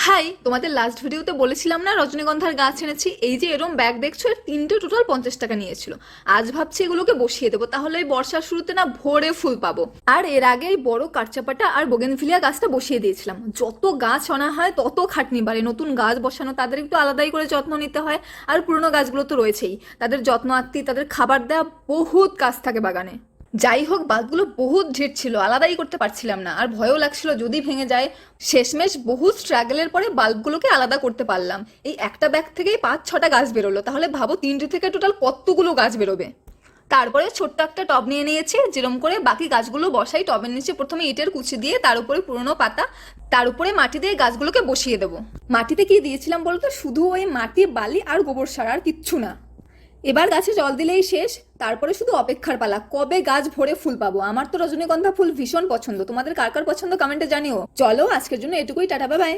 High, তোমাদের last ভিডিওতে বলেছিলাম না রজনীগন্ধার গাছ এনেছি। এই যে এরম ব্যাগ দেখছো, এর তিনটে টোটাল 50 টাকা নিয়েছিল। আজ ভাবছি এগুলোকে বসিয়ে দেবো, তাহলে এই বর্ষার শুরুতে না ভোরে ফুল পাবো। আর এর আগে এই বড় কাঠচাপাটা আর বোগেনভিলিয়া গাছটা বসিয়ে দিয়েছিলাম। যত গাছ আনা হয় তত খাটনি বাড়ে, নতুন গাছ বসানো তাদের একটু আলাদাই করে যত্ন নিতে হয়। আর পুরনো গাছগুলো তো রয়েছেই, তাদের যত্ন আত্মি, তাদের খাবার দেওয়া, বহুত কাজ থাকে বাগানে। যাই হোক, বাল্বগুলো বহুত ঢিট ছিল, আলাদাই করতে পারছিলাম না, আর ভয়ও লাগছিল যদি ভেঙে যায়। শেষমেশ বহু স্ট্রাগলের পরে বাল্বগুলোকে আলাদা করতে পারলাম। এই একটা ব্যাগ থেকেই 5-6টা গাছ বেরোলো, তাহলে ভাবো তিনটে থেকে টোটাল কতগুলো গাছ বেরোবে। তারপরে ছোট্ট একটা টব নিয়ে নিয়েছি, যেরকম করে বাকি গাছগুলো বসাই। টবের নিচে প্রথমে ইটের কুচি দিয়ে, তার উপরে পুরনো পাতা, তার উপরে মাটি দিয়ে গাছগুলোকে বসিয়ে দেবো। মাটিতে কি দিয়েছিলাম বলতো? শুধু ওই মাটি, বালি আর গোবর সার, আর কিচ্ছু না। এবার গাছে জল দিলেই শেষ। তারপরে শুধু অপেক্ষার পালা, কবে গাছ ভরে ফুল পাবো। আমার তো রজনীগন্ধা ফুল ভীষণ পছন্দ, তোমাদের কার কার পছন্দ কমেন্টে জানিও। চলো আজকের জন্য এটুকুই, টাটা বাই বাই।